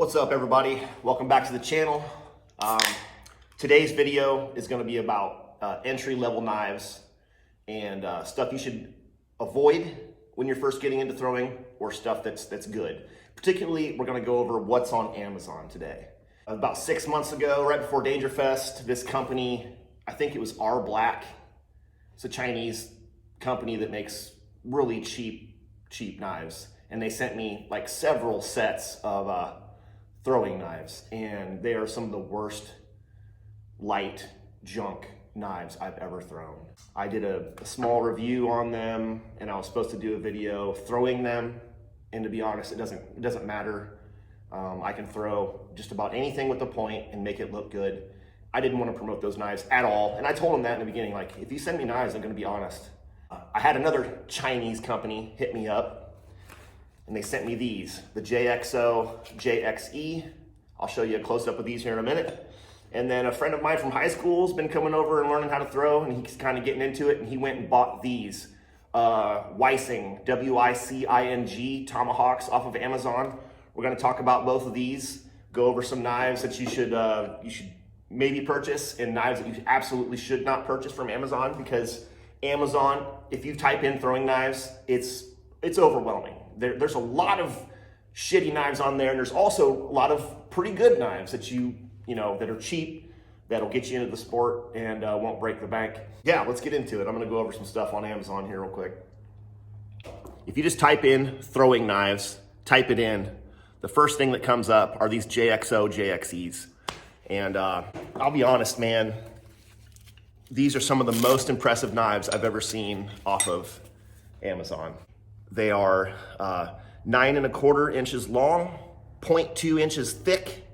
What's up, everybody? Welcome back to the channel. Today's video is going to be about entry-level knives and stuff you should avoid when you're first getting into throwing, or stuff that's good. Particularly, we're going to go over what's on Amazon today. About 6 months ago, right before Danger Fest, this company, I think it was R Black. It's a Chinese company that makes really cheap knives, and they sent me like several sets of throwing knives, and they are some of the worst light junk knives I've ever thrown. I did a small review on them, and I was supposed to do a video throwing them, and to be honest, it doesn't matter. I can throw just about anything with the point and make it look good. I didn't want to promote those knives at all, and I told them that in the beginning, like, if you send me knives, I'm going to be honest. I had another Chinese company hit me up, and they sent me these, the JXO JXE. I'll show you a close-up of these here in a minute. And then a friend of mine from high school has been coming over and learning how to throw, and he's kind of getting into it, and he went and bought these Weissing, W-I-C-I-N-G Tomahawks off of Amazon. We're going to talk about both of these, go over some knives that you should maybe purchase, and knives that you absolutely should not purchase from Amazon, because Amazon, if you type in throwing knives, it's overwhelming. There's a lot of shitty knives on there, and there's also a lot of pretty good knives that that are cheap, that'll get you into the sport and won't break the bank. Yeah, let's get into it. I'm gonna go over some stuff on Amazon here real quick. If you just type in throwing knives, type it in, the first thing that comes up are these JXO JXEs. And I'll be honest, man, these are some of the most impressive knives I've ever seen off of Amazon. They are 9 1/4 inches long, 0.2 inches thick,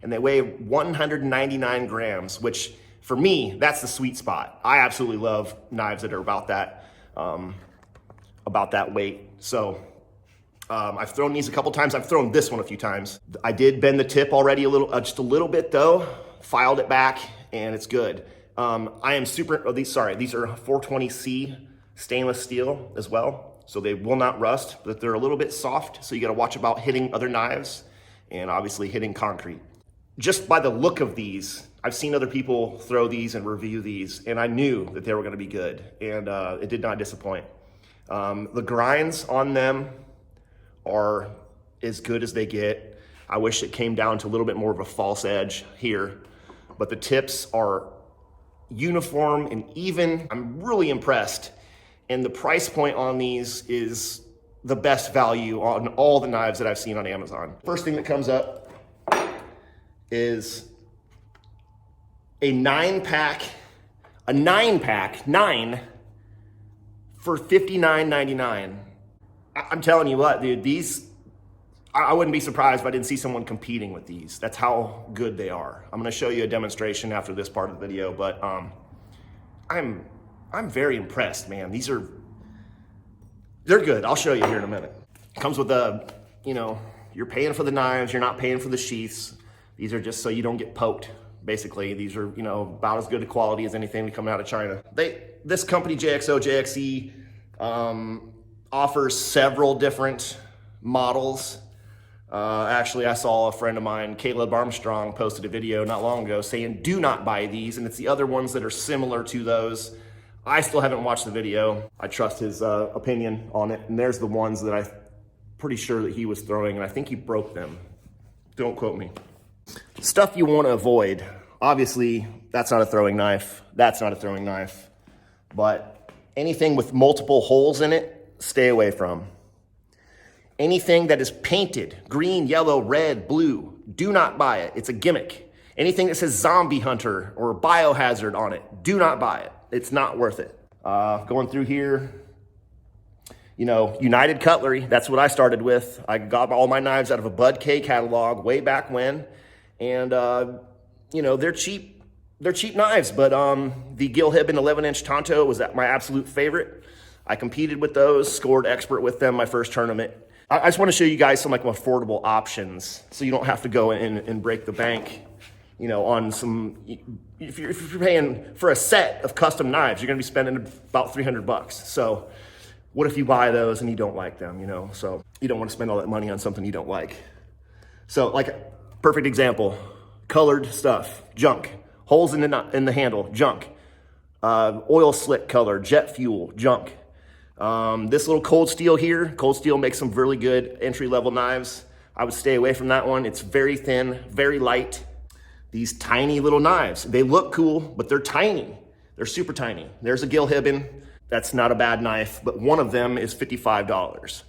and they weigh 199 grams, which for me, that's the sweet spot. I absolutely love knives that are about that weight. So I've thrown these a couple times. I've thrown this one a few times. I did bend the tip already just a little bit though, filed it back, and it's good. These are 420C stainless steel as well. So they will not rust, but they're a little bit soft. So you gotta watch about hitting other knives and obviously hitting concrete. Just by the look of these, I've seen other people throw these and review these, and I knew that they were gonna be good, and it did not disappoint. The grinds on them are as good as they get. I wish it came down to a little bit more of a false edge here, but the tips are uniform and even. I'm really impressed. And the price point on these is the best value on all the knives that I've seen on Amazon. First thing that comes up is a 9-pack for $59.99. I'm telling you what, dude, these, I wouldn't be surprised if I didn't see someone competing with these. That's how good they are. I'm gonna show you a demonstration after this part of the video, but I'm very impressed, man. They're good. I'll show you here in a minute. Comes with you're paying for the knives, you're not paying for the sheaths. These are just so you don't get poked, basically. These are, about as good a quality as anything coming out of China. This company, JXO JXE, offers several different models. Actually, I saw a friend of mine, Caleb Armstrong, posted a video not long ago saying, do not buy these, and it's the other ones that are similar to those. I still haven't watched the video. I trust his opinion on it, and there's the ones that I'm pretty sure that he was throwing, and I think he broke them. Don't quote me. Stuff you want to avoid. Obviously, that's not a throwing knife. That's not a throwing knife. But anything with multiple holes in it, stay away from. Anything that is painted, green, yellow, red, blue, do not buy it. It's a gimmick. Anything that says zombie hunter or biohazard on it, do not buy it. It's not worth it. Going through here, United Cutlery, that's what I started with. I got all my knives out of a Bud K catalog way back when. And, they're cheap. They're cheap knives, but the Gil Hibben 11-inch Tonto was my absolute favorite. I competed with those, scored expert with them my first tournament. I just want to show you guys some affordable options so you don't have to go in and break the bank. On some, if you're paying for a set of custom knives, you're going to be spending about $300. So what if you buy those and you don't like them, So you don't want to spend all that money on something you don't like. So like, perfect example, colored stuff, junk. Holes in the handle, junk. Oil slick color, jet fuel, junk. This little cold steel here, cold steel makes some really good entry-level knives. I would stay away from that one. It's very thin, very light. These tiny little knives, they look cool, but they're tiny. They're super tiny. There's a Gilhibben. That's not a bad knife, but one of them is $55.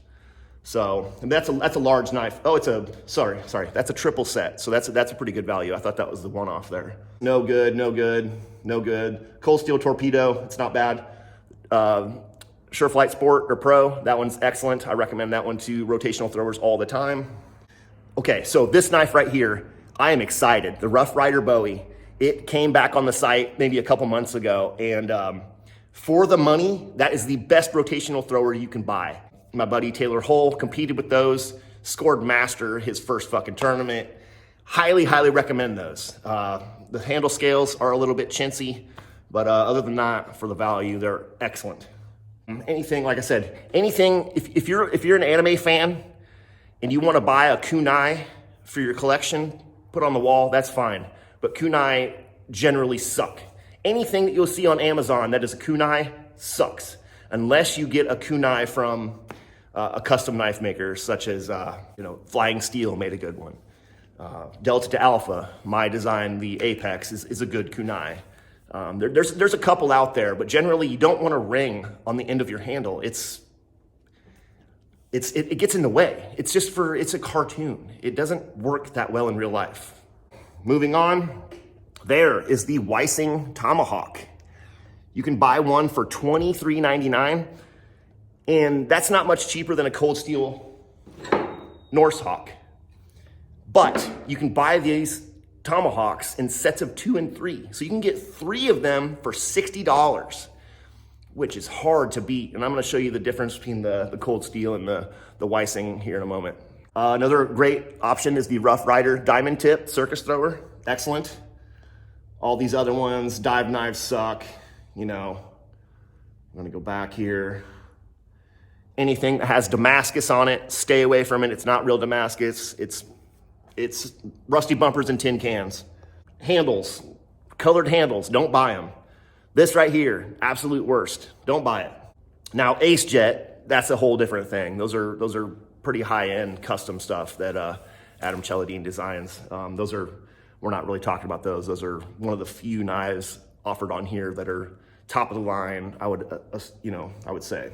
So that's a large knife. Oh, sorry, that's a triple set. So that's a pretty good value. I thought that was the one off there. No good, no good, no good. Cold steel torpedo, it's not bad. Sureflight Sport or Pro, that one's excellent. I recommend that one to rotational throwers all the time. Okay, so this knife right here, I am excited. The Rough Rider Bowie, it came back on the site maybe a couple months ago, and for the money, that is the best rotational thrower you can buy. My buddy Taylor Hull competed with those, scored master his first fucking tournament. Highly, highly recommend those. The handle scales are a little bit chintzy, but other than that, for the value, they're excellent. Anything, like I said, anything, if you're an anime fan and you want to buy a kunai for your collection, put on the wall, that's fine. But kunai generally suck. Anything that you'll see on Amazon that is a kunai sucks, unless you get a kunai from a custom knife maker, such as Flying Steel made a good one. Delta to Alpha, my design, the Apex, is a good kunai. There's a couple out there, but generally you don't want a ring on the end of your handle. It gets in the way. It's a cartoon. It doesn't work that well in real life. Moving on, there is the Weissing Tomahawk. You can buy one for $23.99, and that's not much cheaper than a cold steel Norse Hawk. But you can buy these Tomahawks in sets of 2 and 3. So you can get 3 of them for $60, which is hard to beat. And I'm gonna show you the difference between the cold steel and the Weissing here in a moment. Another great option is the Rough Rider Diamond Tip Circus Thrower. Excellent. All these other ones, dive knives suck. I'm gonna go back here. Anything that has Damascus on it, stay away from it. It's not real Damascus. It's rusty bumpers and tin cans. Handles, colored handles, don't buy them. This right here, absolute worst, don't buy it. Now Ace Jet, that's a whole different thing. Those are pretty high-end custom stuff that Adam Celadine designs. We're not really talking about those. Those are one of the few knives offered on here that are top of the line, I would say.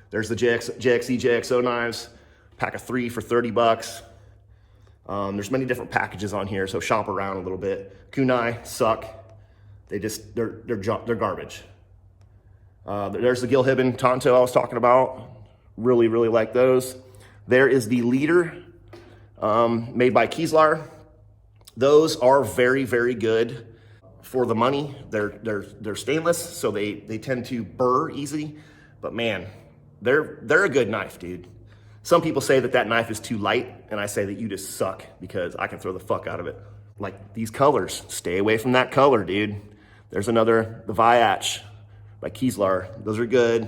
There's the JXE JXO Knives, pack of 3 for $30. There's many different packages on here, so shop around a little bit. Kunai suck. They're garbage. There's the Gilhibben Tonto I was talking about. Really, really like those. There is the Leader, made by Kieslar. Those are very, very good for the money. They're stainless, so they tend to burr easy. But man, they're a good knife, dude. Some people say that knife is too light, and I say that you just suck because I can throw the fuck out of it. Like these colors, stay away from that color, dude. There's another, the Viach by Kieslar. Those are good,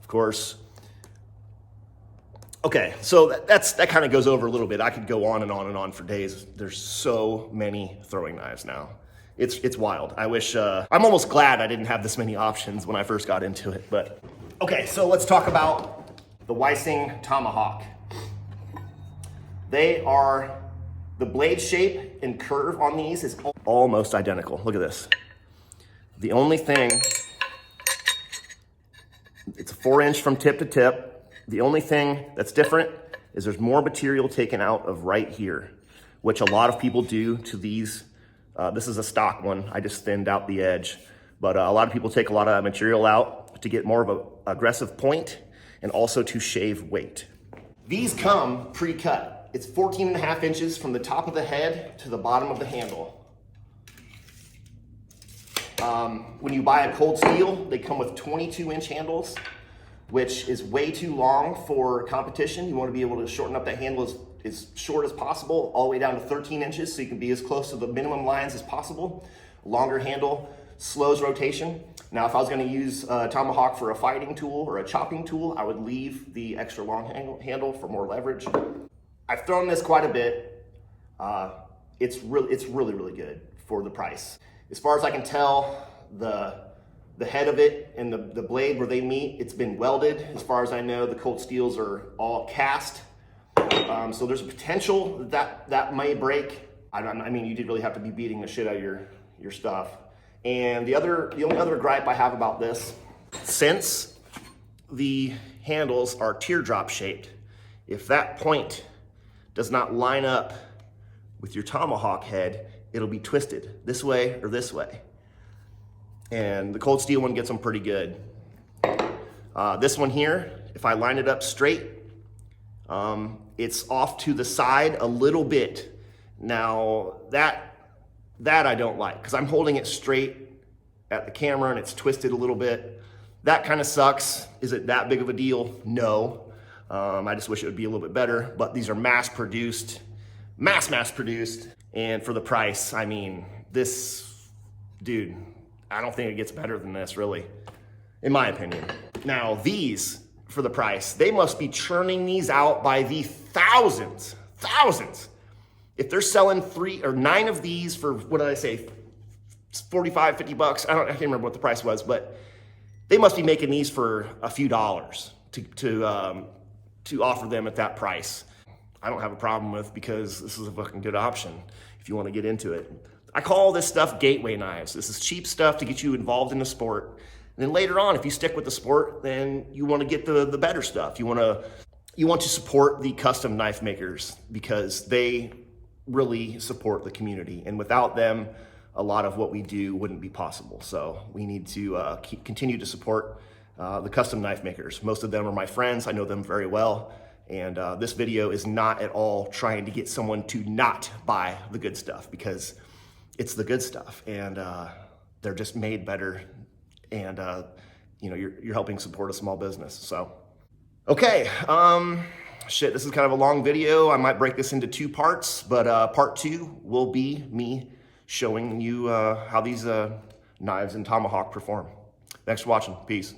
of course. Okay, so that kind of goes over a little bit. I could go on and on and on for days. There's so many throwing knives now. It's wild. I wish, I'm almost glad I didn't have this many options when I first got into it, but. Okay, so let's talk about the Weissing Tomahawk. The blade shape and curve on these is almost identical. Look at this. The only thing, it's a 4-inch from tip to tip. The only thing that's different is there's more material taken out of right here, which a lot of people do to these. This is a stock one. I just thinned out the edge, but a lot of people take a lot of material out to get more of an aggressive point and also to shave weight. These come pre-cut. It's 14.5 inches from the top of the head to the bottom of the handle. When you buy a cold steel, they come with 22-inch handles, which is way too long for competition. You want to be able to shorten up that handle as short as possible, all the way down to 13 inches, so you can be as close to the minimum lines as possible. Longer handle slows rotation. Now, if I was going to use a Tomahawk for a fighting tool or a chopping tool, I would leave the extra long handle for more leverage. I've thrown this quite a bit. It's really good for the price. As far as I can tell, the head of it and the blade where they meet, it's been welded. As far as I know, the cold steels are all cast. So there's a potential that may break. I mean, you did really have to be beating the shit out of your stuff. And the only other gripe I have about this, since the handles are teardrop shaped, if that point does not line up with your tomahawk head, it'll be twisted this way or this way. And the cold steel one gets them pretty good. This one here, if I line it up straight, it's off to the side a little bit. Now that I don't like, because I'm holding it straight at the camera and it's twisted a little bit. That kind of sucks. Is it that big of a deal? No. I just wish it would be a little bit better, but these are mass produced. And for the price, I mean, this, dude, I don't think it gets better than this, really, in my opinion. Now, these, for the price, they must be churning these out by the thousands. If they're selling 3 or 9 of these for, what did I say, 45, 50 bucks? I can't remember what the price was, but they must be making these for a few dollars to offer them at that price. I don't have a problem with, because this is a fucking good option if you want to get into it. I call this stuff gateway knives. This is cheap stuff to get you involved in the sport. And then later on, if you stick with the sport, then you want to get the better stuff. You want to support the custom knife makers, because they really support the community. And without them, a lot of what we do wouldn't be possible. So we need to continue to support the custom knife makers. Most of them are my friends. I know them very well. And this video is not at all trying to get someone to not buy the good stuff, because it's the good stuff, and they're just made better. And you know, you're helping support a small business. So, okay, shit, this is kind of a long video. I might break this into 2 parts, but part 2 will be me showing you how these knives and tomahawk perform. Thanks for watching. Peace.